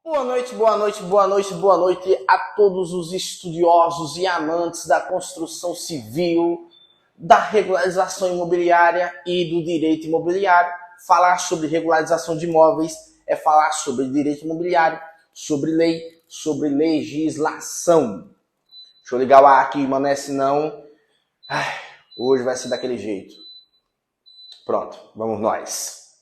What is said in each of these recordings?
Boa noite, boa noite, boa noite, boa noite a todos os estudiosos e amantes da construção civil, da regularização imobiliária e do direito imobiliário. Falar sobre regularização de imóveis é falar sobre direito imobiliário, sobre lei, sobre legislação. Deixa eu ligar o ar aqui, mané, senão hoje vai ser daquele jeito. Pronto, vamos nós.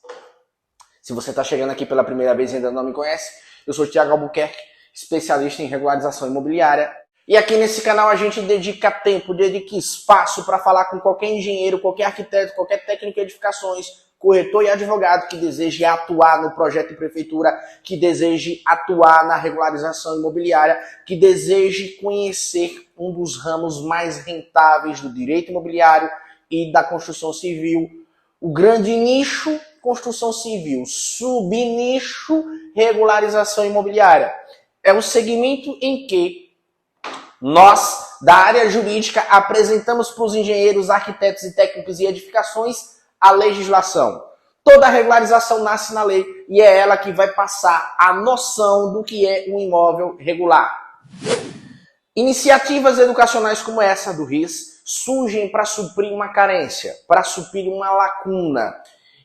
Se você está chegando aqui pela primeira vez e ainda não me conhece, eu sou o Thiago Albuquerque, especialista em regularização imobiliária. E aqui nesse canal a gente dedica tempo, dedica espaço para falar com qualquer engenheiro, qualquer arquiteto, qualquer técnico de edificações, corretor e advogado que deseje atuar no projeto de prefeitura, que deseje atuar na regularização imobiliária, que deseje conhecer um dos ramos mais rentáveis do direito imobiliário e da construção civil. O grande nicho, construção civil, subnicho, regularização imobiliária. É o segmento em que nós, da área jurídica, apresentamos para os engenheiros, arquitetos e técnicos e edificações a legislação. Toda a regularização nasce na lei e é ela que vai passar a noção do que é um imóvel regular. Iniciativas educacionais como essa do RIS surgem para suprir uma carência, para suprir uma lacuna.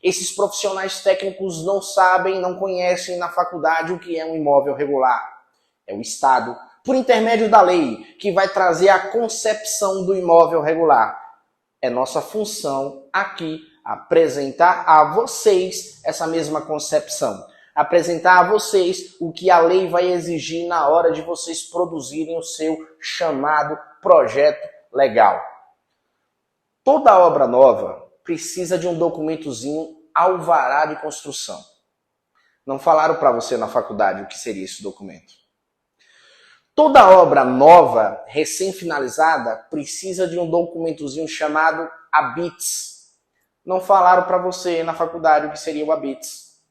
Esses profissionais técnicos não sabem, não conhecem na faculdade o que é um imóvel regular. É o Estado, por intermédio da lei, que vai trazer a concepção do imóvel regular. É nossa função aqui apresentar a vocês essa mesma concepção. Apresentar a vocês o que a lei vai exigir na hora de vocês produzirem o seu chamado projeto legal. Toda obra nova precisa de um documentozinho alvará de construção. Não falaram para você na faculdade o que seria esse documento. Toda obra nova, recém-finalizada, precisa de um documentozinho chamado ABITS. Não falaram para você na faculdade o que seria o ABITS.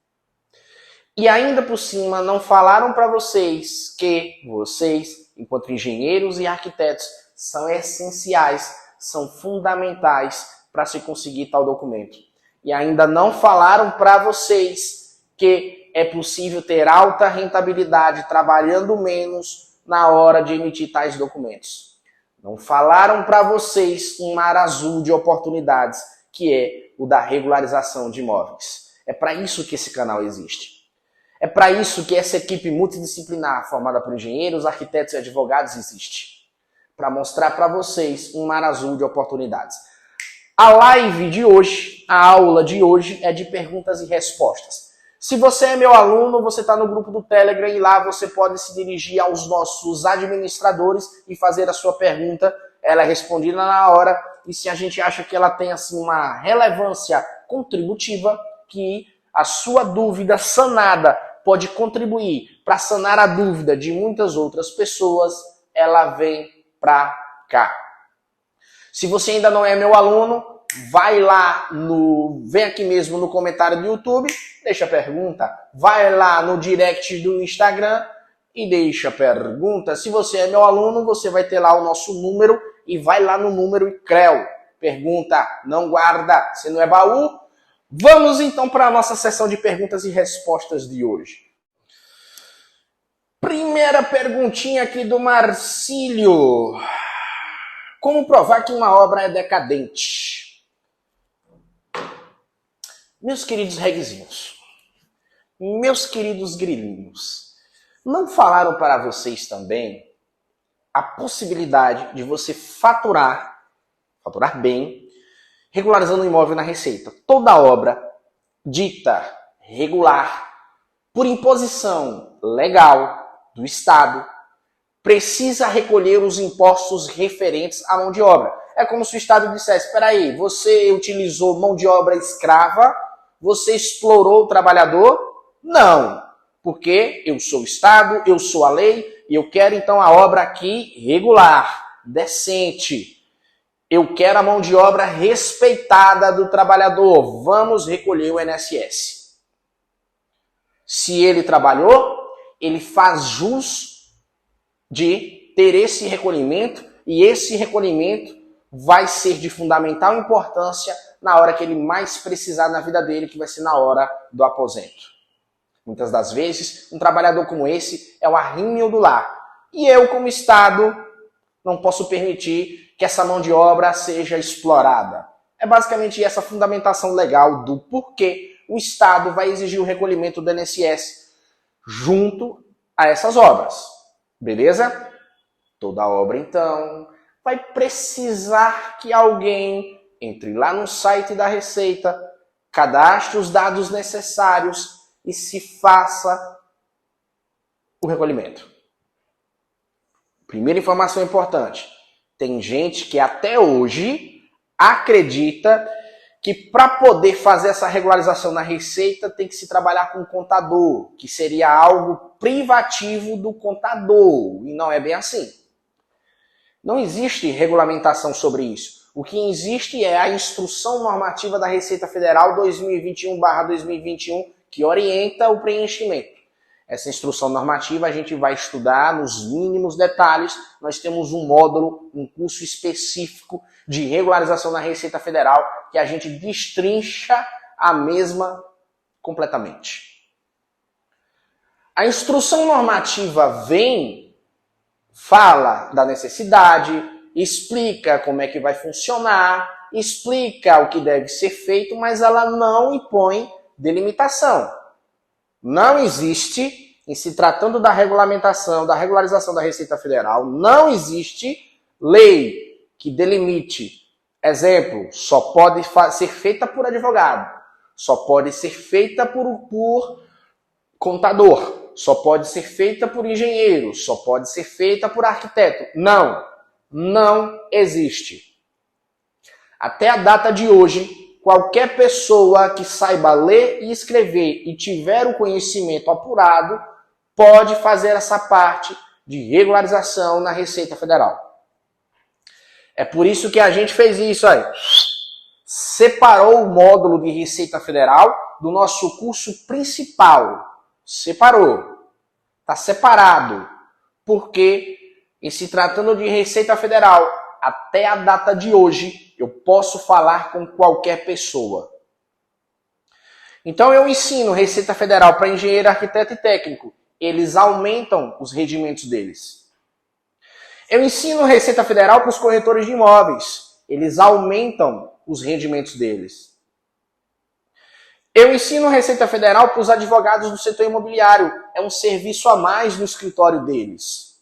E ainda por cima, não falaram para vocês que vocês, enquanto engenheiros e arquitetos, são essenciais, são fundamentais para se conseguir tal documento. E ainda não falaram para vocês que é possível ter alta rentabilidade trabalhando menos na hora de emitir tais documentos. Não falaram para vocês um mar azul de oportunidades, que é o da regularização de imóveis. É para isso que esse canal existe. É para isso que essa equipe multidisciplinar, formada por engenheiros, arquitetos e advogados, existe. Para mostrar para vocês um mar azul de oportunidades. A live de hoje, a aula de hoje é de perguntas e respostas. Se você é meu aluno, você está no grupo do Telegram e lá você pode se dirigir aos nossos administradores e fazer a sua pergunta. Ela é respondida na hora e se a gente acha que ela tem assim uma relevância contributiva, que a sua dúvida sanada pode contribuir para sanar a dúvida de muitas outras pessoas, ela vem para cá. Se você ainda não é meu aluno, vem aqui mesmo no comentário do YouTube, deixa a pergunta, vai lá no direct do Instagram e deixa a pergunta. Se você é meu aluno, você vai ter lá o nosso número e vai lá no número e creu. Pergunta, não guarda, você não é baú? Vamos então para a nossa sessão de perguntas e respostas de hoje. Primeira perguntinha aqui do Marcílio. Como provar que uma obra é decadente? Meus queridos reguezinhos, meus queridos grilinhos, não falaram para vocês também a possibilidade de você faturar bem, regularizando o imóvel na receita? Toda obra dita regular, por imposição legal do Estado, precisa recolher os impostos referentes à mão de obra. É como se o Estado dissesse, espera aí, você utilizou mão de obra escrava, você explorou o trabalhador? Não, porque eu sou o Estado, eu sou a lei, e eu quero então a obra aqui regular, decente. Eu quero a mão de obra respeitada do trabalhador. Vamos recolher o INSS. Se ele trabalhou, ele faz jus de ter esse recolhimento, e esse recolhimento vai ser de fundamental importância na hora que ele mais precisar na vida dele, que vai ser na hora do aposento. Muitas das vezes, um trabalhador como esse é o arrímio do lar. E eu, como Estado, não posso permitir que essa mão de obra seja explorada. É basicamente essa fundamentação legal do porquê o Estado vai exigir o recolhimento do INSS junto a essas obras. Beleza? Toda obra, então, vai precisar que alguém entre lá no site da Receita, cadastre os dados necessários e se faça o recolhimento. Primeira informação importante. Tem gente que até hoje acredita que para poder fazer essa regularização na Receita tem que se trabalhar com um contador, que seria algo privativo do contador. E não é bem assim. Não existe regulamentação sobre isso. O que existe é a Instrução Normativa da Receita Federal 2021/2021, que orienta o preenchimento. Essa instrução normativa a gente vai estudar nos mínimos detalhes. Nós temos um módulo, um curso específico de regularização na Receita Federal, que a gente destrincha a mesma completamente. A instrução normativa fala da necessidade, explica como é que vai funcionar, explica o que deve ser feito, mas ela não impõe delimitação. Não existe, em se tratando da regulamentação, da regularização da Receita Federal, não existe lei que delimite. Exemplo, só pode ser feita por advogado, só pode ser feita por contador, só pode ser feita por engenheiro, só pode ser feita por arquiteto. Não existe. Até a data de hoje, qualquer pessoa que saiba ler e escrever e tiver o conhecimento apurado pode fazer essa parte de regularização na Receita Federal. É por isso que a gente fez isso aí. Separou o módulo de Receita Federal do nosso curso principal. Separou. Está separado. Porque, em se tratando de Receita Federal, até a data de hoje, eu posso falar com qualquer pessoa. Então eu ensino Receita Federal para engenheiro, arquiteto e técnico. Eles aumentam os rendimentos deles. Eu ensino Receita Federal para os corretores de imóveis. Eles aumentam os rendimentos deles. Eu ensino Receita Federal para os advogados do setor imobiliário. É um serviço a mais no escritório deles.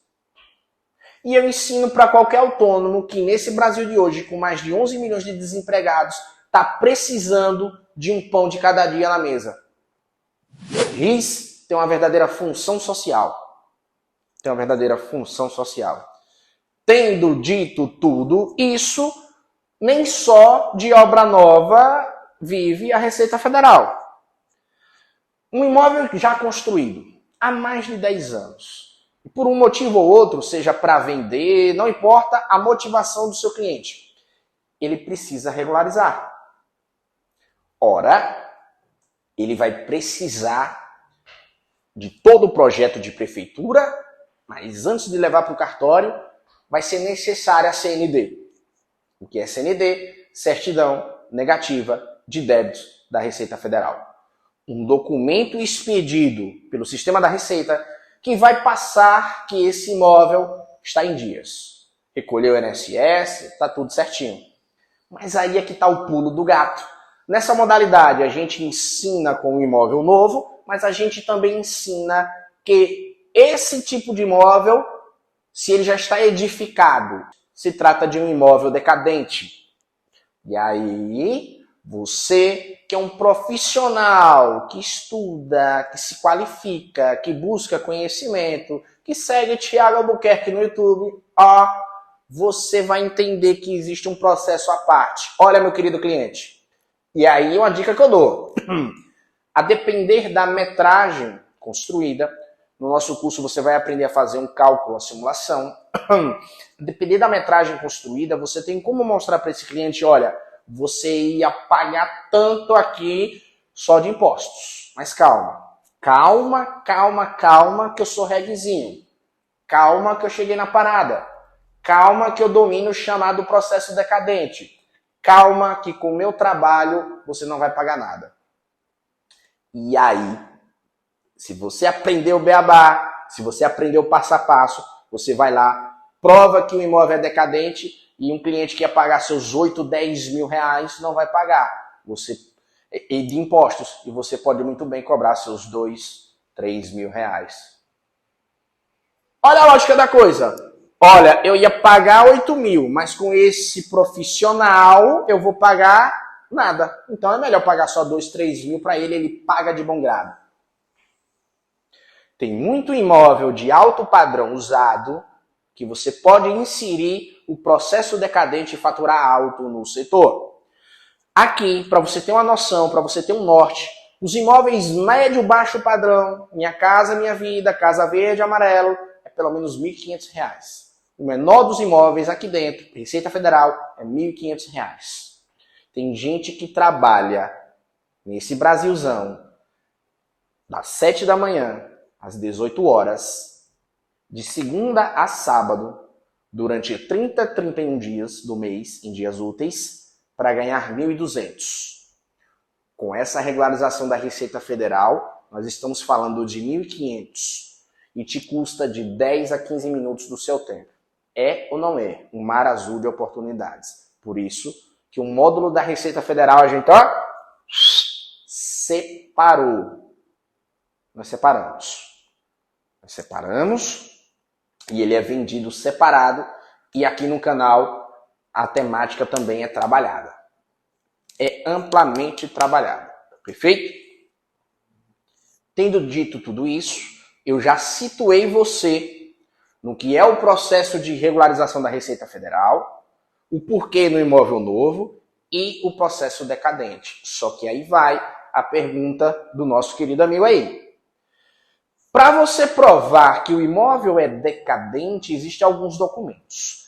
E eu ensino para qualquer autônomo que nesse Brasil de hoje, com mais de 11 milhões de desempregados, está precisando de um pão de cada dia na mesa. RIS tem uma verdadeira função social. Tem uma verdadeira função social. Tendo dito tudo isso, nem só de obra nova vive a Receita Federal. Um imóvel já construído há mais de 10 anos. E por um motivo ou outro, seja para vender, não importa a motivação do seu cliente, ele precisa regularizar. Ora, ele vai precisar de todo o projeto de prefeitura, mas antes de levar para o cartório, vai ser necessária a CND. O que é CND? Certidão Negativa de Débitos da Receita Federal. Um documento expedido pelo sistema da Receita que vai passar que esse imóvel está em dias. Recolheu o INSS, está tudo certinho. Mas aí é que está o pulo do gato. Nessa modalidade, a gente ensina com um imóvel novo, mas a gente também ensina que esse tipo de imóvel, se ele já está edificado, se trata de um imóvel decadente. E aí, você que é um profissional, que estuda, que se qualifica, que busca conhecimento, que segue Thiago Albuquerque no YouTube, você vai entender que existe um processo à parte. Olha, meu querido cliente. E aí, uma dica que eu dou. A depender da metragem construída, no nosso curso você vai aprender a fazer um cálculo, a simulação. Depender da metragem construída, você tem como mostrar para esse cliente, olha, você ia pagar tanto aqui só de impostos. Mas calma. Calma, que eu sou reguezinho. Calma que eu cheguei na parada. Calma que eu domino o chamado processo decadente. Calma que com o meu trabalho você não vai pagar nada. E aí, Se você aprendeu o beabá, se você aprendeu o passo a passo, você vai lá, prova que o imóvel é decadente e um cliente que quer pagar seus 8, 10 mil reais não vai pagar. E de impostos. E você pode muito bem cobrar seus 2, 3 mil reais. Olha a lógica da coisa. Olha, eu ia pagar 8 mil, mas com esse profissional eu vou pagar nada. Então é melhor pagar só 2, 3 mil para ele paga de bom grado. Tem muito imóvel de alto padrão usado que você pode inserir o processo decadente e faturar alto no setor. Aqui, para você ter uma noção, para você ter um norte, os imóveis médio-baixo padrão, Minha Casa Minha Vida, Casa Verde e Amarelo, é pelo menos R$ 1.500. O menor dos imóveis aqui dentro, Receita Federal, é R$ 1.500. Tem gente que trabalha nesse Brasilzão das 7 da manhã às 18 horas, de segunda a sábado, durante 30, 31 dias do mês, em dias úteis, para ganhar 1.200. Com essa regularização da Receita Federal, nós estamos falando de 1.500 e te custa de 10 a 15 minutos do seu tempo. É ou não é um mar azul de oportunidades? Por isso que o módulo da Receita Federal a gente separou. Nós separamos e ele é vendido separado e aqui no canal a temática também é trabalhada. É amplamente trabalhada, perfeito? Tendo dito tudo isso, eu já situei você no que é o processo de regularização da Receita Federal, o porquê no imóvel novo e o processo decadente. Só que aí vai a pergunta do nosso querido amigo aí. Para você provar que o imóvel é decadente, existem alguns documentos.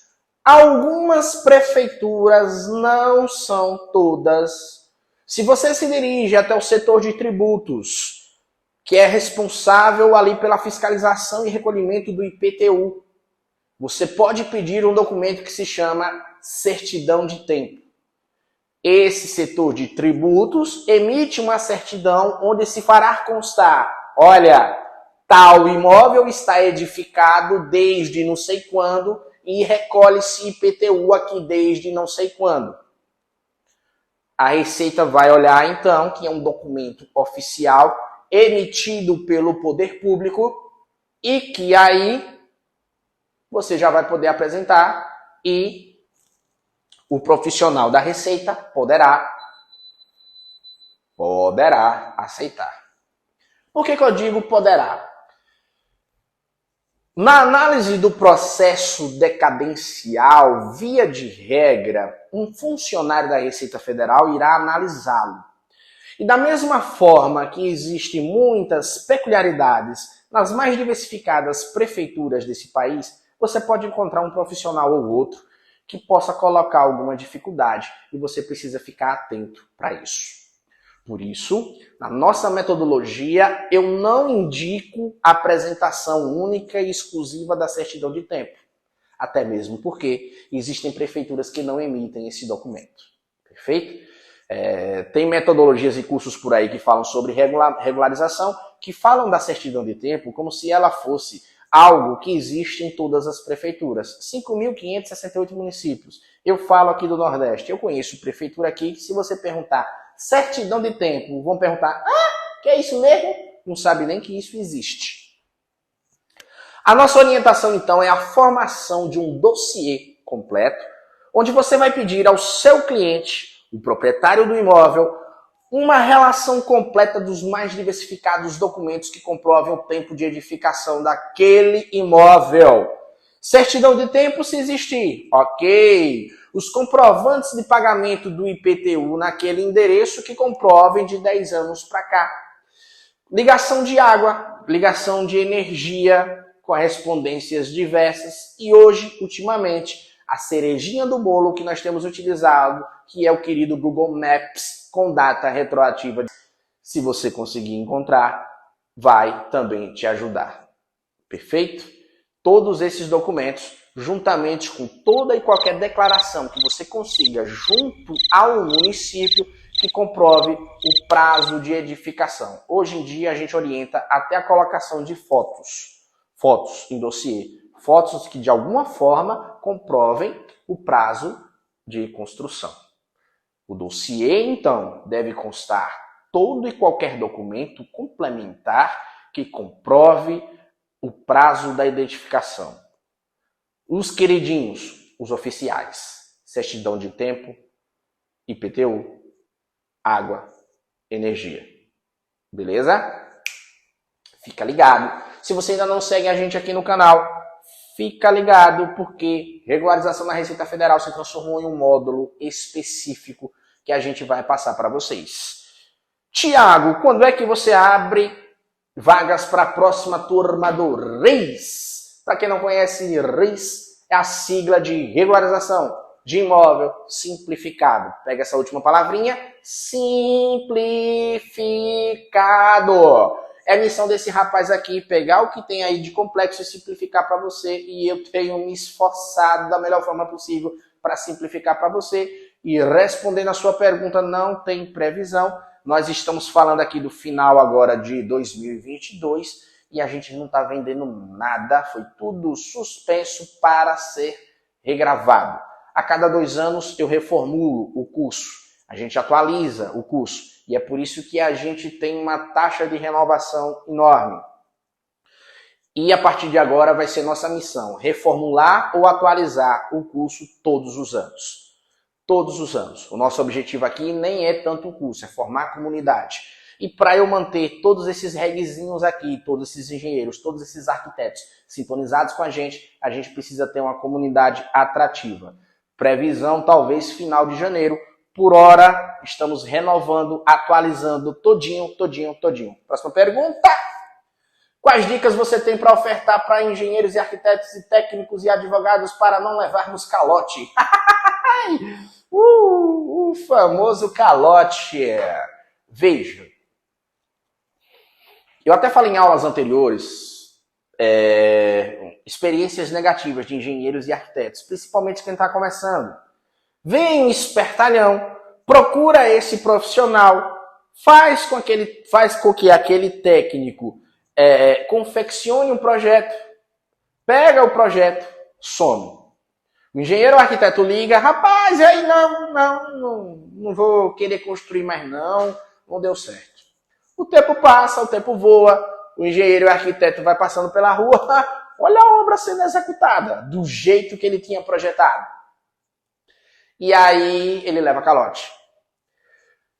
Algumas prefeituras, não são todas. Se você se dirige até o setor de tributos, que é responsável ali pela fiscalização e recolhimento do IPTU, você pode pedir um documento que se chama certidão de tempo. Esse setor de tributos emite uma certidão onde se fará constar, olha, tal imóvel está edificado desde não sei quando e recolhe-se IPTU aqui desde não sei quando. A Receita vai olhar então que é um documento oficial emitido pelo poder público e que aí você já vai poder apresentar e o profissional da Receita poderá aceitar. Por que eu digo poderá? Na análise do processo decadencial, via de regra, um funcionário da Receita Federal irá analisá-lo. E da mesma forma que existem muitas peculiaridades nas mais diversificadas prefeituras desse país, você pode encontrar um profissional ou outro que possa colocar alguma dificuldade e você precisa ficar atento para isso. Por isso, na nossa metodologia, eu não indico a apresentação única e exclusiva da certidão de tempo. Até mesmo porque existem prefeituras que não emitem esse documento. Perfeito? Tem metodologias e cursos por aí que falam sobre regularização, que falam da certidão de tempo como se ela fosse algo que existe em todas as prefeituras. 5.568 municípios. Eu falo aqui do Nordeste. Eu conheço prefeitura aqui. Se você perguntar certidão de tempo, vão perguntar, que é isso mesmo? Não sabe nem que isso existe. A nossa orientação, então, é a formação de um dossiê completo, onde você vai pedir ao seu cliente, o proprietário do imóvel, uma relação completa dos mais diversificados documentos que comprovem o tempo de edificação daquele imóvel. Certidão de tempo, se existir, ok. Os comprovantes de pagamento do IPTU naquele endereço que comprovem de 10 anos para cá. Ligação de água, ligação de energia, correspondências diversas e hoje, ultimamente, a cerejinha do bolo que nós temos utilizado, que é o querido Google Maps com data retroativa. Se você conseguir encontrar, vai também te ajudar. Perfeito? Todos esses documentos, juntamente com toda e qualquer declaração que você consiga junto ao município, que comprove o prazo de edificação. Hoje em dia a gente orienta até a colocação de fotos em dossiê, fotos que de alguma forma comprovem o prazo de construção. O dossiê, então, deve constar todo e qualquer documento complementar que comprove o prazo da identificação. Os queridinhos, os oficiais, certidão de tempo, IPTU, água, energia. Beleza? Fica ligado. Se você ainda não segue a gente aqui no canal, fica ligado porque regularização na Receita Federal se transformou em um módulo específico que a gente vai passar para vocês. Tiago, quando é que você abre vagas para a próxima turma do RIS? Para quem não conhece, RIS é a sigla de regularização de imóvel simplificado. Pega essa última palavrinha, simplificado. É a missão desse rapaz aqui, pegar o que tem aí de complexo e simplificar para você. E eu tenho me esforçado da melhor forma possível para simplificar para você. E respondendo a sua pergunta, não tem previsão. Nós estamos falando aqui do final agora de 2022 e a gente não está vendendo nada. Foi tudo suspenso para ser regravado. A cada 2 anos eu reformulo o curso. A gente atualiza o curso. E é por isso que a gente tem uma taxa de renovação enorme. E a partir de agora vai ser nossa missão, reformular ou atualizar o curso todos os anos. Todos os anos. O nosso objetivo aqui nem é tanto o curso, é formar a comunidade. E para eu manter todos esses reguezinhos aqui, todos esses engenheiros, todos esses arquitetos sintonizados com a gente precisa ter uma comunidade atrativa. Previsão talvez final de janeiro. Por hora, estamos renovando, atualizando todinho. Próxima pergunta. Quais dicas você tem para ofertar para engenheiros e arquitetos e técnicos e advogados para não levarmos calote? O famoso calote. Veja, eu até falei em aulas anteriores, experiências negativas de engenheiros e arquitetos, principalmente quem está começando. Vem um espertalhão, procura esse profissional, faz com que aquele técnico confeccione um projeto, pega o projeto, some. O engenheiro ou arquiteto liga, rapaz, e aí não vou querer construir mais não deu certo. O tempo passa, o tempo voa, o engenheiro e o arquiteto vai passando pela rua, olha a obra sendo executada, do jeito que ele tinha projetado. E aí ele leva calote.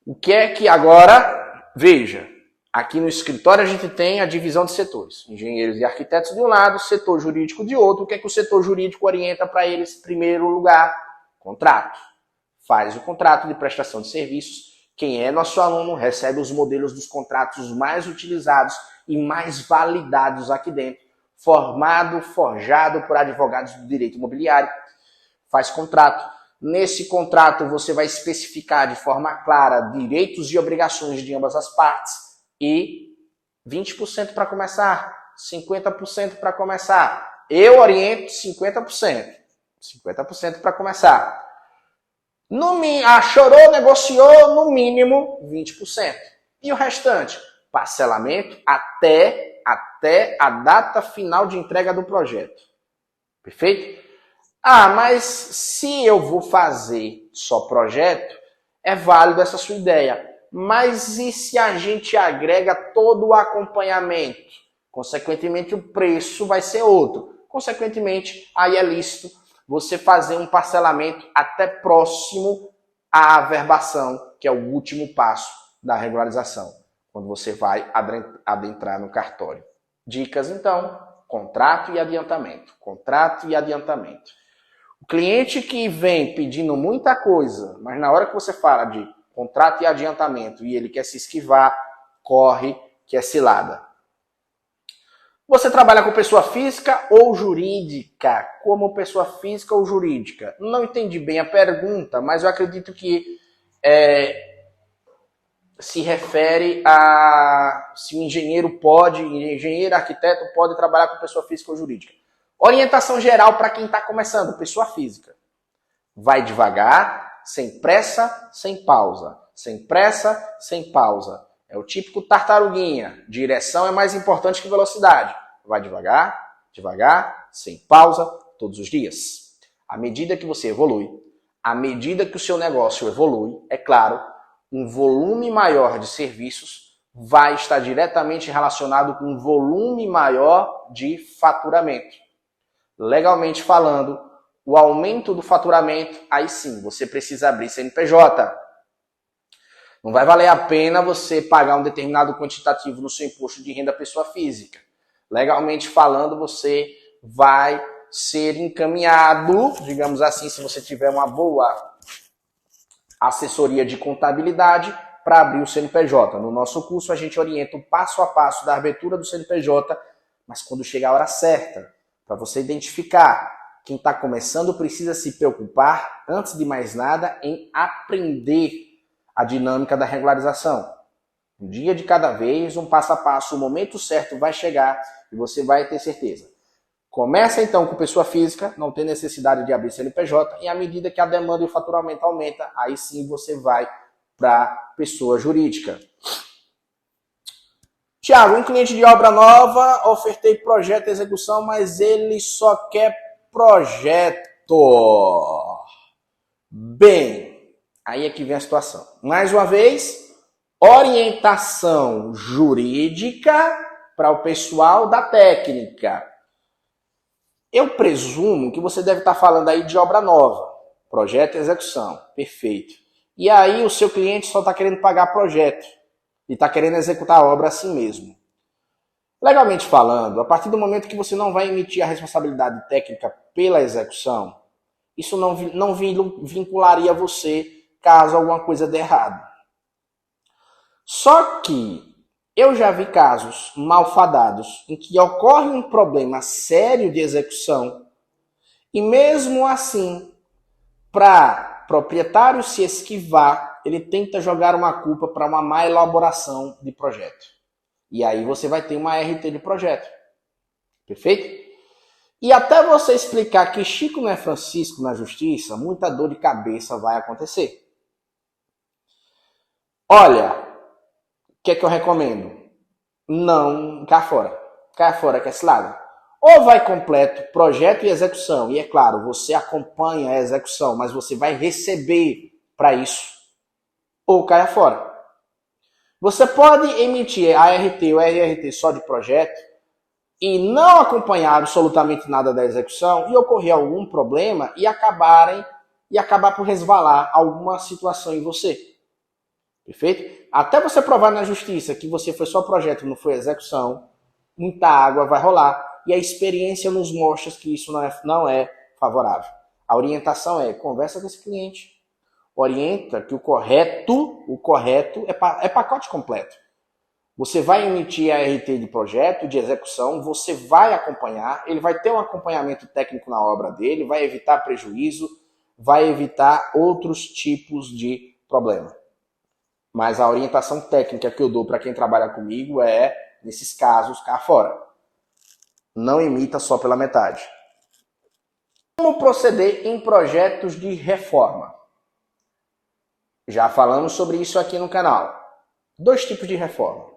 O que é que agora, veja, aqui no escritório a gente tem a divisão de setores. Engenheiros e arquitetos de um lado, setor jurídico de outro. O que é que o setor jurídico orienta para eles? Em primeiro lugar, contrato. Faz o contrato de prestação de serviços. Quem é nosso aluno recebe os modelos dos contratos mais utilizados e mais validados aqui dentro. Forjado por advogados do direito imobiliário. Faz contrato. Nesse contrato você vai especificar de forma clara direitos e obrigações de ambas as partes e 20% para começar, 50% para começar. Eu oriento 50%. 50% para começar. Chorou, negociou, no mínimo 20%. E o restante? Parcelamento até a data final de entrega do projeto. Perfeito? Mas se eu vou fazer só projeto, é válido essa sua ideia. Mas e se a gente agrega todo o acompanhamento? Consequentemente, o preço vai ser outro. Consequentemente, aí é lícito você fazer um parcelamento até próximo à averbação, que é o último passo da regularização, quando você vai adentrar no cartório. Dicas, então, contrato e adiantamento. Contrato e adiantamento. O cliente que vem pedindo muita coisa, mas na hora que você fala de contrato e adiantamento e ele quer se esquivar, corre que é cilada. Você trabalha com pessoa física ou jurídica? Como pessoa física ou jurídica? Não entendi bem a pergunta, mas eu acredito que se refere a se o engenheiro arquiteto pode trabalhar com pessoa física ou jurídica. Orientação geral para quem está começando, pessoa física. Vai devagar, sem pressa, sem pausa. sem pressa, sem pausa. É o típico tartaruguinha. Direção é mais importante que velocidade. Vai devagar, devagar, sem pausa, todos os dias. À medida que você evolui, à medida que o seu negócio evolui, é claro, um volume maior de serviços vai estar diretamente relacionado com um volume maior de faturamento. Legalmente falando, o aumento do faturamento, aí sim, você precisa abrir CNPJ. Não vai valer a pena você pagar um determinado quantitativo no seu imposto de renda pessoa física. Legalmente falando, você vai ser encaminhado, digamos assim, se você tiver uma boa assessoria de contabilidade, para abrir o CNPJ. No nosso curso, a gente orienta o passo a passo da abertura do CNPJ, mas quando chegar a hora certa, para você identificar. Quem está começando precisa se preocupar, antes de mais nada, em aprender a dinâmica da regularização. Um dia de cada vez, um passo a passo, o momento certo vai chegar e você vai ter certeza. Começa então com pessoa física, não tem necessidade de abrir CNPJ, e à medida que a demanda e o faturamento aumenta, aí sim você vai para pessoa jurídica. Tiago, um cliente de obra nova, ofertei projeto e execução, mas ele só quer projeto. Bem, aí é que vem a situação. Mais uma vez, orientação jurídica para o pessoal da técnica. Eu presumo que você deve estar falando aí de obra nova, projeto e execução, perfeito. E aí o seu cliente só está querendo pagar projeto e está querendo executar a obra assim mesmo. Legalmente falando, a partir do momento que você não vai emitir a responsabilidade técnica pela execução, isso não vincularia você caso alguma coisa dê errado. Só que eu já vi casos malfadados em que ocorre um problema sério de execução e mesmo assim, para proprietário se esquivar, ele tenta jogar uma culpa para uma má elaboração de projeto. E aí você vai ter uma RT de projeto. Perfeito? E até você explicar que Chico não é Francisco na justiça, muita dor de cabeça vai acontecer. Olha, o que é que eu recomendo? Não, cai fora que é cilada. Ou vai completo, projeto e execução, e é claro, você acompanha a execução, mas você vai receber para isso, ou caia fora. Você pode emitir a ART ou RRT só de projeto e não acompanhar absolutamente nada da execução e ocorrer algum problema e acabar por resvalar alguma situação em você. Perfeito? Até você provar na justiça que você foi só projeto, não foi execução, muita água vai rolar. E a experiência nos mostra que isso não é favorável. A orientação é, conversa com esse cliente. Orienta que o correto é pacote completo. Você vai emitir a RT de projeto, de execução, você vai acompanhar, ele vai ter um acompanhamento técnico na obra dele, vai evitar prejuízo, vai evitar outros tipos de problema. Mas a orientação técnica que eu dou para quem trabalha comigo é, nesses casos, cá fora. Não emita só pela metade. Como proceder em projetos de reforma? Já falamos sobre isso aqui no canal. 2 tipos de reforma.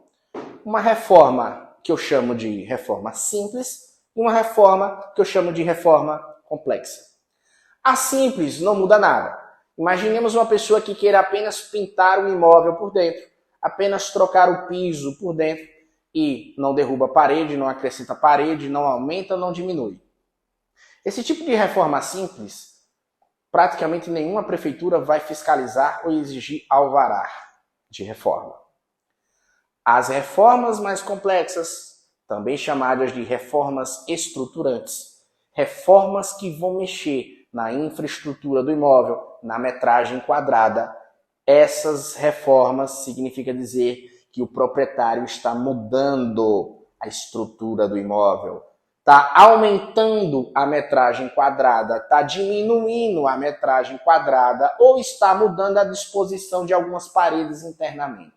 Uma reforma que eu chamo de reforma simples e uma reforma que eu chamo de reforma complexa. A simples não muda nada. Imaginemos uma pessoa que queira apenas pintar um imóvel por dentro, apenas trocar o piso por dentro e não derruba a parede, não acrescenta parede, não aumenta, não diminui. Esse tipo de reforma simples, praticamente nenhuma prefeitura vai fiscalizar ou exigir alvará de reforma. As reformas mais complexas, também chamadas de reformas estruturantes, reformas que vão mexer na infraestrutura do imóvel, na metragem quadrada, essas reformas significa dizer que o proprietário está mudando a estrutura do imóvel, está aumentando a metragem quadrada, está diminuindo a metragem quadrada ou está mudando a disposição de algumas paredes internamente.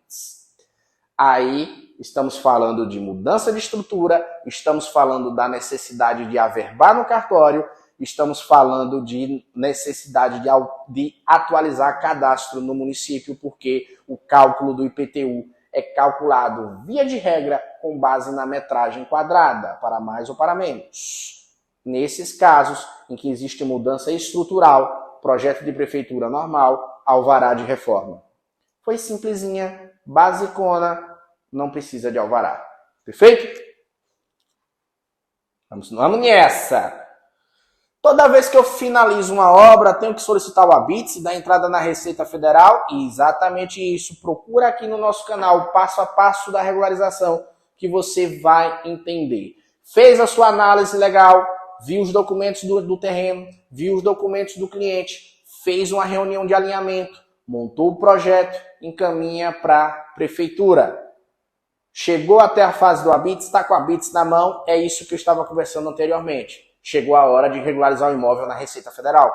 Aí estamos falando de mudança de estrutura, estamos falando da necessidade de averbar no cartório, estamos falando de necessidade de atualizar cadastro no município, porque o cálculo do IPTU é calculado, via de regra, com base na metragem quadrada, para mais ou para menos. Nesses casos em que existe mudança estrutural, projeto de prefeitura normal, alvará de reforma. Foi simplesinha, basicona, não precisa de alvará. Perfeito? Vamos nessa! Toda vez que eu finalizo uma obra, tenho que solicitar o ABITS e dar entrada na Receita Federal. E exatamente isso. Procura aqui no nosso canal o passo a passo da regularização que você vai entender. Fez a sua análise legal, viu os documentos do terreno, viu os documentos do cliente, fez uma reunião de alinhamento, montou o projeto, encaminha para a prefeitura. Chegou até a fase do ABITS, está com o ABITS na mão, é isso que eu estava conversando anteriormente. Chegou a hora de regularizar o imóvel na Receita Federal.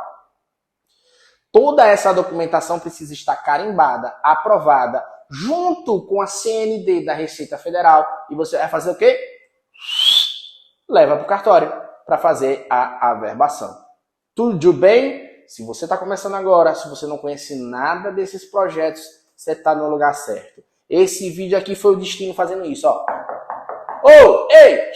Toda essa documentação precisa estar carimbada, aprovada, junto com a CND da Receita Federal. E você vai fazer o quê? Leva para o cartório para fazer a averbação. Tudo bem? Se você está começando agora, se você não conhece nada desses projetos, você está no lugar certo. Esse vídeo aqui foi o destino fazendo isso, ó. Ô, ei,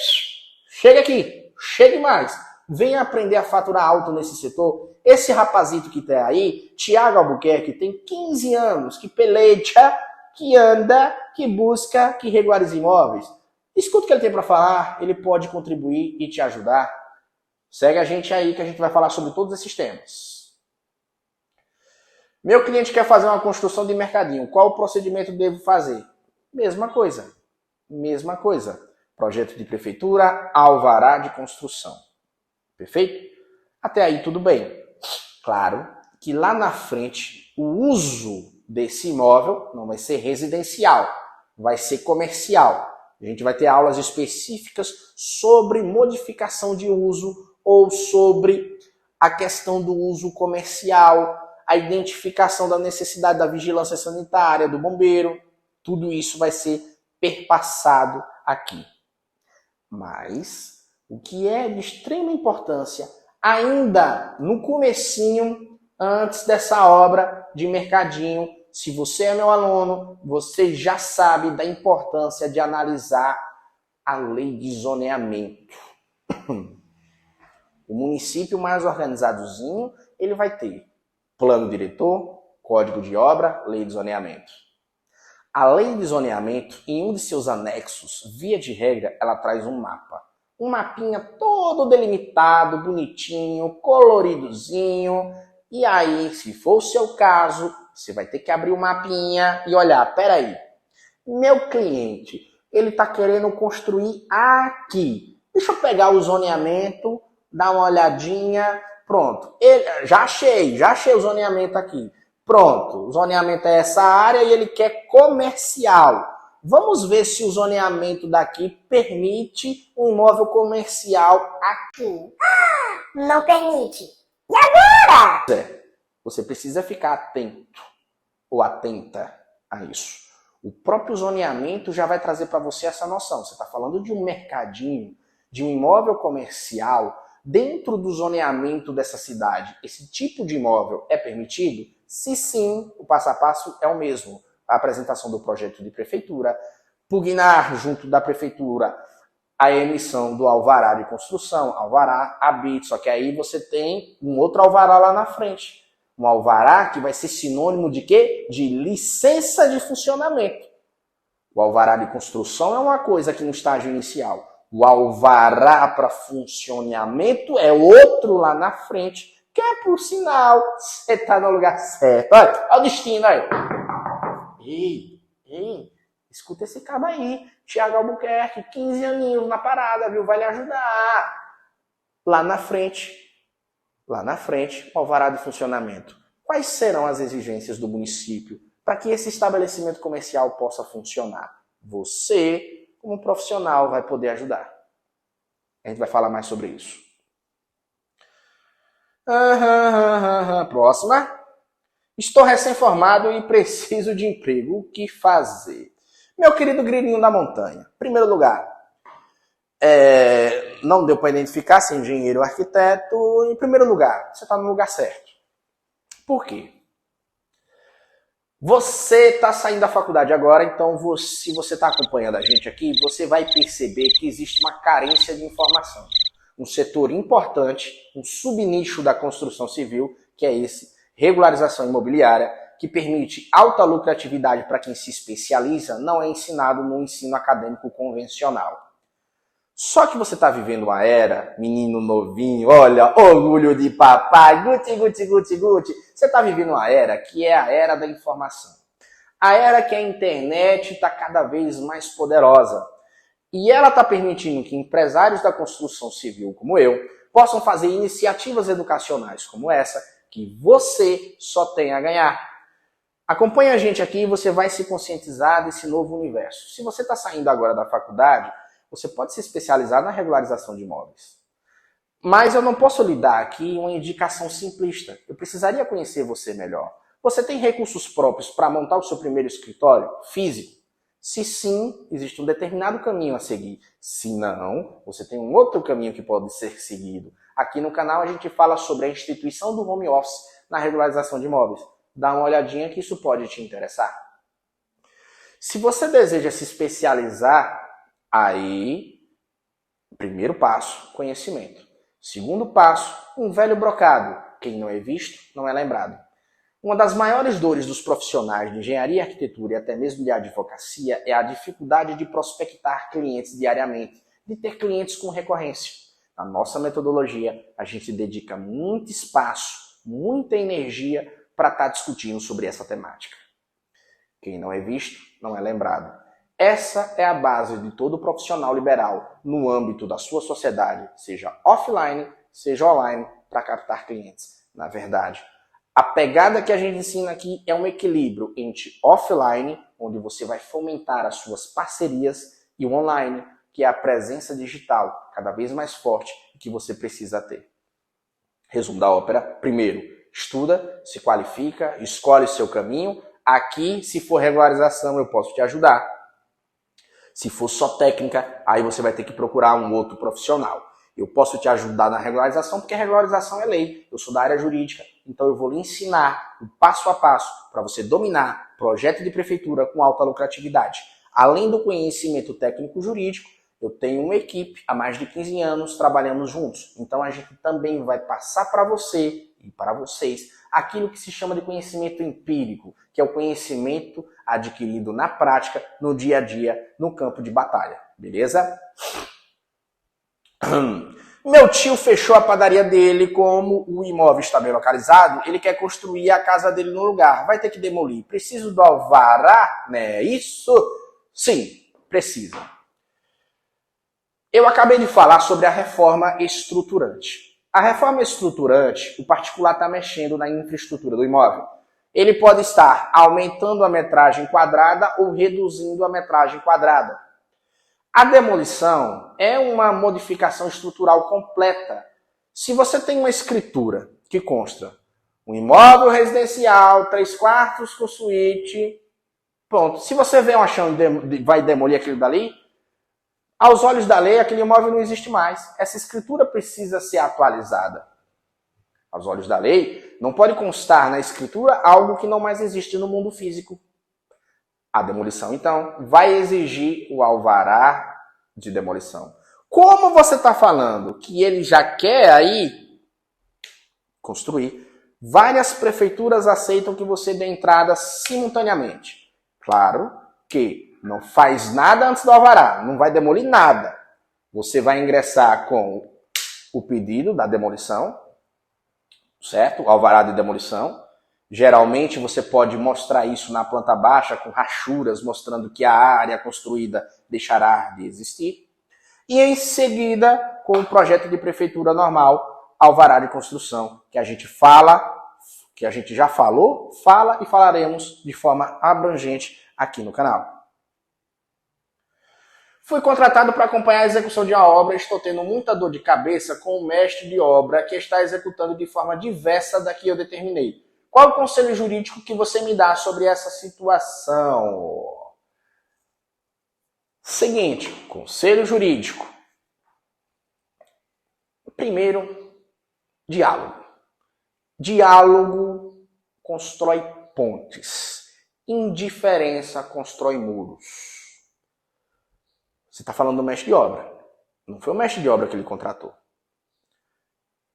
chega aqui. Chegue mais. Venha aprender a faturar alto nesse setor. Esse rapazito que tá aí, Tiago Albuquerque, tem 15 anos, que peleja, que anda, que busca, que regulariza imóveis. Escuta o que ele tem para falar, ele pode contribuir e te ajudar. Segue a gente aí que a gente vai falar sobre todos esses temas. Meu cliente quer fazer uma construção de mercadinho. Qual o procedimento devo fazer? Mesma coisa. Mesma coisa. Projeto de prefeitura, alvará de construção. Perfeito? Até aí tudo bem. Claro que lá na frente o uso desse imóvel não vai ser residencial, vai ser comercial. A gente vai ter aulas específicas sobre modificação de uso ou sobre a questão do uso comercial, a identificação da necessidade da vigilância sanitária, do bombeiro. Tudo isso vai ser perpassado aqui. Mas o que é de extrema importância, ainda no comecinho, antes dessa obra de mercadinho, se você é meu aluno, você já sabe da importância de analisar a lei de zoneamento. O município mais organizadozinho, ele vai ter plano diretor, código de obra, lei de zoneamento. A lei de zoneamento, em um de seus anexos, via de regra, ela traz um mapa. Um mapinha todo delimitado, bonitinho, coloridozinho. E aí, se for o seu caso, você vai ter que abrir o mapinha e olhar, peraí, meu cliente, ele está querendo construir aqui. Deixa eu pegar o zoneamento, dar uma olhadinha, pronto. Já achei o zoneamento aqui. Pronto, o zoneamento é essa área e ele quer comercial. Vamos ver se o zoneamento daqui permite um imóvel comercial aqui. Não permite. E agora? Você precisa ficar atento ou atenta a isso. O próprio zoneamento já vai trazer para você essa noção. Você está falando de um mercadinho, de um imóvel comercial dentro do zoneamento dessa cidade. Esse tipo de imóvel é permitido? Se sim, o passo a passo é o mesmo. A apresentação do projeto de prefeitura, pugnar junto da prefeitura a emissão do alvará de construção, alvará, ABITS, só que aí você tem um outro alvará lá na frente. Um alvará que vai ser sinônimo de quê? De licença de funcionamento. O alvará de construção é uma coisa aqui no estágio inicial. O alvará para funcionamento é outro lá na frente, que é por sinal, você está no lugar certo. Olha o destino aí. Ei, escuta esse cabo aí. Tiago Albuquerque, 15 aninhos na parada, viu? Vai lhe ajudar. Lá na frente, o alvará de funcionamento. Quais serão as exigências do município para que esse estabelecimento comercial possa funcionar? Você, como profissional, vai poder ajudar. A gente vai falar mais sobre isso. Próxima. Estou recém-formado e preciso de emprego. O que fazer? Meu querido grilinho da montanha. Primeiro lugar, Não deu para identificar se é engenheiro ou arquiteto. Em primeiro lugar, você está no lugar certo. Por quê? Você está saindo da faculdade agora, então se você está acompanhando a gente aqui, você vai perceber que existe uma carência de informação. Um setor importante, um subnicho da construção civil, que é esse, regularização imobiliária, que permite alta lucratividade para quem se especializa, não é ensinado no ensino acadêmico convencional. Só que você está vivendo uma era, menino novinho, olha, orgulho de papai, guti, guti, guti, guti. Você está vivendo uma era que é a era da informação. A era que a internet está cada vez mais poderosa. E ela está permitindo que empresários da construção civil, como eu, possam fazer iniciativas educacionais como essa, que você só tem a ganhar. Acompanhe a gente aqui e você vai se conscientizar desse novo universo. Se você está saindo agora da faculdade, você pode se especializar na regularização de imóveis. Mas eu não posso lhe dar aqui uma indicação simplista. Eu precisaria conhecer você melhor. Você tem recursos próprios para montar o seu primeiro escritório físico? Se sim, existe um determinado caminho a seguir. Se não, você tem um outro caminho que pode ser seguido. Aqui no canal a gente fala sobre a instituição do home office na regularização de imóveis. Dá uma olhadinha que isso pode te interessar. Se você deseja se especializar, aí, primeiro passo, conhecimento. Segundo passo, um velho brocado. Quem não é visto, não é lembrado. Uma das maiores dores dos profissionais de engenharia e arquitetura e até mesmo de advocacia é a dificuldade de prospectar clientes diariamente, de ter clientes com recorrência. Na nossa metodologia, a gente dedica muito espaço, muita energia para estar discutindo sobre essa temática. Quem não é visto, não é lembrado. Essa é a base de todo profissional liberal no âmbito da sua sociedade, seja offline, seja online, para captar clientes. Na verdade, a pegada que a gente ensina aqui é um equilíbrio entre offline, onde você vai fomentar as suas parcerias, e o online, que é a presença digital cada vez mais forte que você precisa ter. Resumo da ópera: primeiro, estuda, se qualifica, escolhe seu caminho. Aqui, se for regularização, eu posso te ajudar. Se for só técnica, aí você vai ter que procurar um outro profissional. Eu posso te ajudar na regularização, porque a regularização é lei. Eu sou da área jurídica, então eu vou lhe ensinar o passo a passo para você dominar projeto de prefeitura com alta lucratividade. Além do conhecimento técnico jurídico, eu tenho uma equipe há mais de 15 anos trabalhando juntos. Então a gente também vai passar para você e para vocês aquilo que se chama de conhecimento empírico, que é o conhecimento adquirido na prática, no dia a dia, no campo de batalha. Beleza? Meu tio fechou a padaria dele, como o imóvel está bem localizado, ele quer construir a casa dele no lugar. Vai ter que demolir. Preciso do alvará, né? Isso? Sim, precisa. Eu acabei de falar sobre a reforma estruturante. A reforma estruturante, o particular está mexendo na infraestrutura do imóvel. Ele pode estar aumentando a metragem quadrada ou reduzindo a metragem quadrada. A demolição é uma modificação estrutural completa. Se você tem uma escritura que consta um imóvel residencial, 3 quartos com suíte, pronto. Se você vê um chão e vai demolir aquilo dali, aos olhos da lei, aquele imóvel não existe mais. Essa escritura precisa ser atualizada. Aos olhos da lei, não pode constar na escritura algo que não mais existe no mundo físico. A demolição, então, vai exigir o alvará de demolição. Como você está falando que ele já quer aí construir, várias prefeituras aceitam que você dê entrada simultaneamente. Claro que não faz nada antes do alvará, não vai demolir nada. Você vai ingressar com o pedido da demolição, certo? O alvará de demolição. Geralmente você pode mostrar isso na planta baixa com rachuras, mostrando que a área construída deixará de existir. E em seguida, com o projeto de prefeitura normal, alvará de construção, que a gente fala, que a gente já falou, fala e falaremos de forma abrangente aqui no canal. Fui contratado para acompanhar a execução de uma obra e estou tendo muita dor de cabeça com o mestre de obra que está executando de forma diversa da que eu determinei. Qual o conselho jurídico que você me dá sobre essa situação? Seguinte, conselho jurídico. Primeiro, diálogo. Diálogo constrói pontes. Indiferença constrói muros. Você está falando do mestre de obra. Não foi o mestre de obra que ele contratou.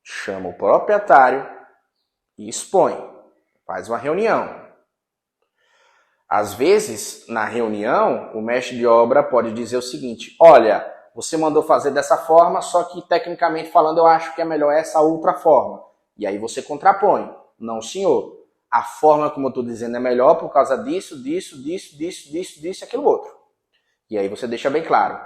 Chama o proprietário e expõe. Faz uma reunião. Às vezes, na reunião, o mestre de obra pode dizer o seguinte: olha, você mandou fazer dessa forma, só que tecnicamente falando eu acho que é melhor essa outra forma. E aí você contrapõe. Não, senhor. A forma como eu estou dizendo é melhor por causa disso, disso, aquilo outro. E aí você deixa bem claro.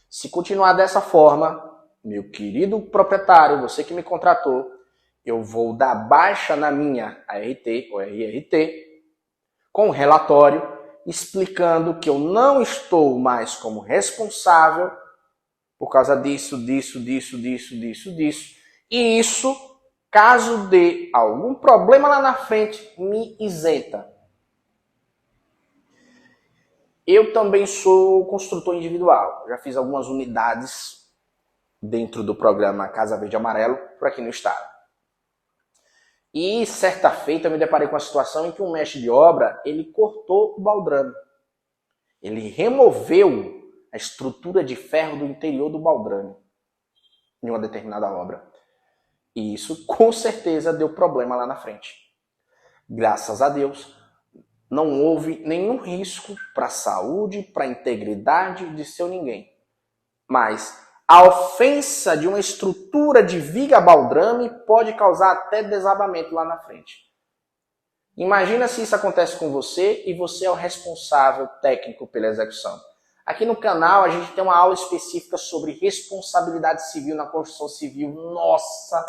Se continuar dessa forma, meu querido proprietário, você que me contratou, eu vou dar baixa na minha ART ou RRT com um relatório explicando que eu não estou mais como responsável por causa disso. E isso, caso dê algum problema lá na frente, me isenta. Eu também sou construtor individual. Já fiz algumas unidades dentro do programa Casa Verde e Amarelo por aqui no estado. E certa feita eu me deparei com a situação em que um mestre de obra, ele cortou o baldrame. Ele removeu a estrutura de ferro do interior do baldrame em uma determinada obra. E isso com certeza deu problema lá na frente. Graças a Deus, não houve nenhum risco para a saúde, para a integridade de seu ninguém. Mas a ofensa de uma estrutura de viga baldrame pode causar até desabamento lá na frente. Imagina se isso acontece com você e você é o responsável técnico pela execução. Aqui no canal a gente tem uma aula específica sobre responsabilidade civil na construção civil. Nossa!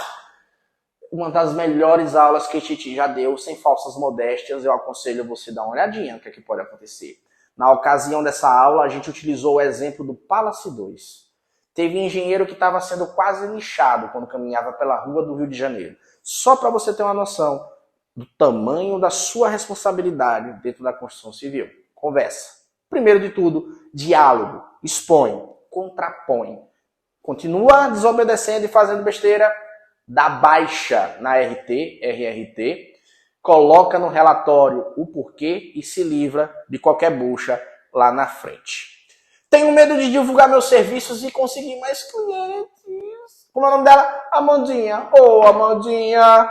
Uma das melhores aulas que a gente já deu, sem falsas modéstias. Eu aconselho você dar uma olhadinha no que é que pode acontecer. Na ocasião dessa aula, a gente utilizou o exemplo do Palace 2. Teve um engenheiro que estava sendo quase lixado quando caminhava pela rua do Rio de Janeiro. Só para você ter uma noção do tamanho da sua responsabilidade dentro da construção civil. Conversa. Primeiro de tudo, diálogo. Expõe, contrapõe. Continua desobedecendo e fazendo besteira, dá baixa na RRT, coloca no relatório o porquê e se livra de qualquer bucha lá na frente. Tenho medo de divulgar meus serviços e conseguir mais clientes. Como é o nome dela? Amandinha. Ô, Amandinha,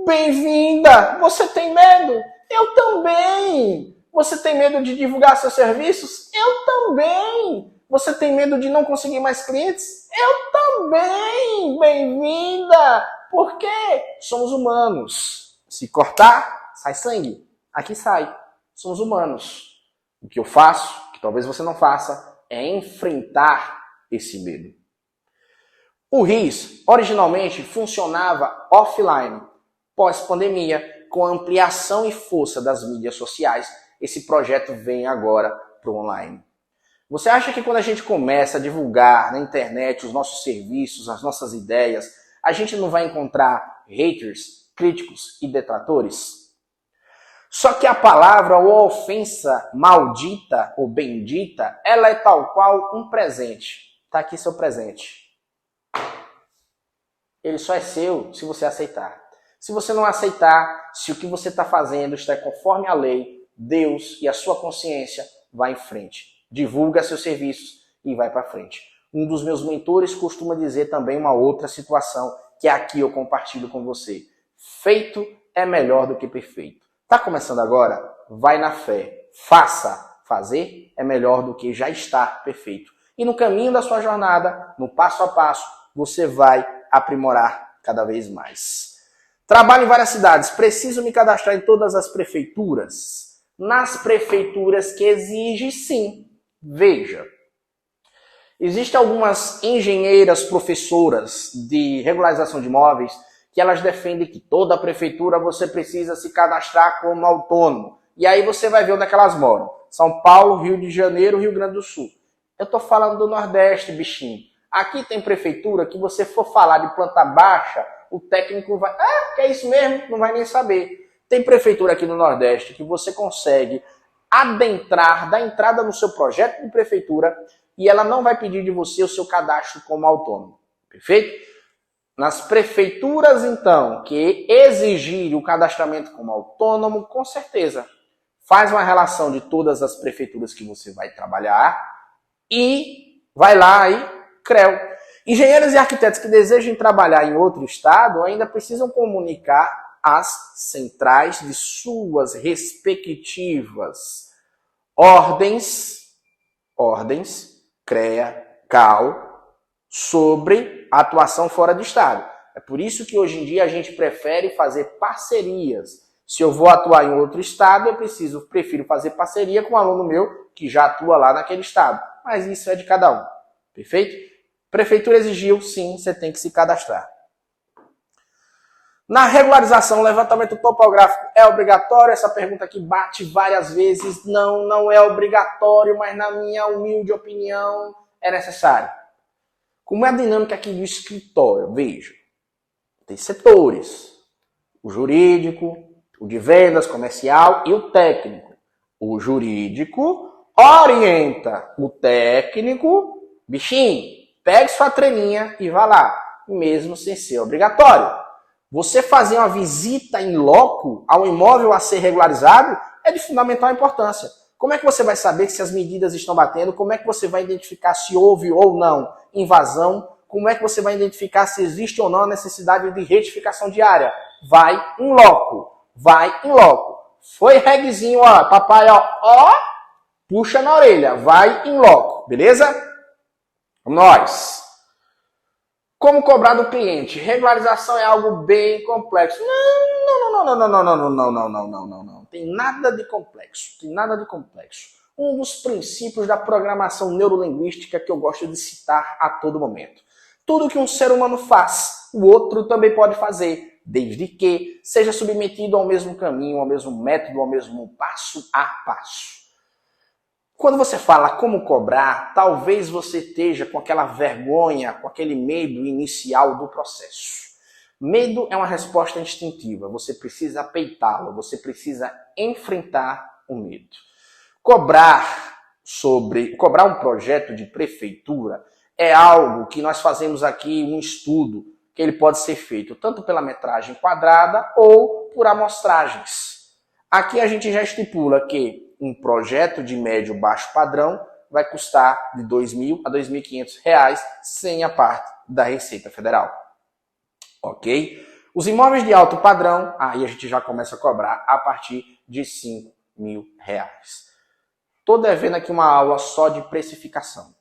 bem-vinda. Você tem medo? Eu também. Você tem medo de divulgar seus serviços? Eu também. Você tem medo de não conseguir mais clientes? Eu também. Bem-vinda. Por quê? Somos humanos. Se cortar, sai sangue. Aqui sai. Somos humanos. O que eu faço, que talvez você não faça, é enfrentar esse medo. O RIS originalmente funcionava offline. Pós-pandemia, com a ampliação e força das mídias sociais, esse projeto vem agora para o online. Você acha que quando a gente começa a divulgar na internet os nossos serviços, as nossas ideias, a gente não vai encontrar haters, críticos e detratores? Só que a palavra ou a ofensa maldita ou bendita, ela é tal qual um presente. Está aqui seu presente. Ele só é seu se você aceitar. Se você não aceitar, se o que você está fazendo está conforme a lei, Deus e a sua consciência, vai em frente. Divulga seus serviços e vai para frente. Um dos meus mentores costuma dizer também uma outra situação que aqui eu compartilho com você. Feito é melhor do que perfeito. Está começando agora? Vai na fé. Faça. Fazer é melhor do que já estar perfeito. E no caminho da sua jornada, no passo a passo, você vai aprimorar cada vez mais. Trabalho em várias cidades. Preciso me cadastrar em todas as prefeituras? Nas prefeituras que exigem, sim. Veja, existem algumas engenheiras professoras de regularização de imóveis que elas defendem que toda prefeitura você precisa se cadastrar como autônomo. E aí você vai ver onde é que elas moram. São Paulo, Rio de Janeiro, Rio Grande do Sul. Eu estou falando do Nordeste, bichinho. Aqui tem prefeitura que você for falar de planta baixa, o técnico vai... que é isso mesmo? Não vai nem saber. Tem prefeitura aqui no Nordeste que você consegue adentrar, dar entrada no seu projeto de prefeitura e ela não vai pedir de você o seu cadastro como autônomo. Perfeito? Nas prefeituras, então, que exigirem o cadastramento como autônomo, com certeza, faz uma relação de todas as prefeituras que você vai trabalhar e vai lá e CREO. Engenheiros e arquitetos que desejam trabalhar em outro estado ainda precisam comunicar às centrais de suas respectivas ordens, CREA, CAL, sobre a atuação fora do estado. É por isso que hoje em dia a gente prefere fazer parcerias. Se eu vou atuar em outro estado, eu prefiro fazer parceria com um aluno meu que já atua lá naquele estado. Mas isso é de cada um. Perfeito? Prefeitura exigiu, sim, você tem que se cadastrar. Na regularização, o levantamento topográfico é obrigatório? Essa pergunta aqui bate várias vezes. Não, não é obrigatório, mas na minha humilde opinião é necessário. Como é a dinâmica aqui do escritório? Veja, tem setores. O jurídico, o de vendas, comercial e o técnico. O jurídico orienta o técnico, bichinho, pegue sua trelinha e vá lá, mesmo sem ser obrigatório. Você fazer uma visita em loco ao imóvel a ser regularizado é de fundamental importância. Como é que você vai saber se as medidas estão batendo? Como é que você vai identificar se houve ou não invasão? Como é que você vai identificar se existe ou não a necessidade de retificação de área? Vai em loco. Vai em loco. Foi regzinho, ó, papai, ó, puxa na orelha. Vai em loco, beleza? Nós. Como cobrar do cliente? Regularização é algo bem complexo. Não. Tem nada de complexo. Um dos princípios da programação neurolinguística que eu gosto de citar a todo momento. Tudo que um ser humano faz, o outro também pode fazer, desde que seja submetido ao mesmo caminho, ao mesmo método, ao mesmo passo a passo. Quando você fala como cobrar, talvez você esteja com aquela vergonha, com aquele medo inicial do processo. Medo é uma resposta instintiva, você precisa peitá-lo, você precisa enfrentar o medo. Cobrar um projeto de prefeitura é algo que nós fazemos aqui, um estudo, que ele pode ser feito tanto pela metragem quadrada ou por amostragens. Aqui a gente já estipula que um projeto de médio baixo padrão vai custar de R$ 2.000 a R$ 2.500 sem a parte da Receita Federal. Ok? Os imóveis de alto padrão, aí a gente já começa a cobrar a partir de R$ 5.000. Estou devendo aqui uma aula só de precificação.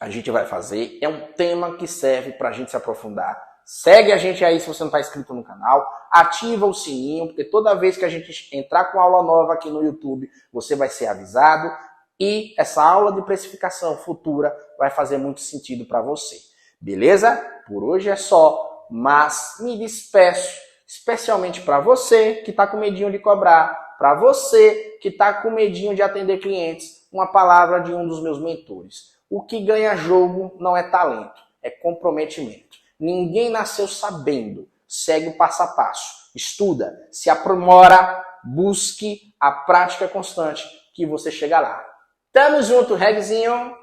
A gente vai fazer, é um tema que serve para a gente se aprofundar. Segue a gente aí se você não está inscrito no canal, ativa o sininho, porque toda vez que a gente entrar com aula nova aqui no YouTube, você vai ser avisado e essa aula de precificação futura vai fazer muito sentido para você. Beleza? Por hoje é só, mas me despeço, especialmente para você que está com medinho de cobrar, para você que está com medinho de atender clientes, uma palavra de um dos meus mentores. O que ganha jogo não é talento, é comprometimento. Ninguém nasceu sabendo. Segue o passo a passo. Estuda, se aprimora, busque a prática constante que você chega lá. Tamo junto, regzinho!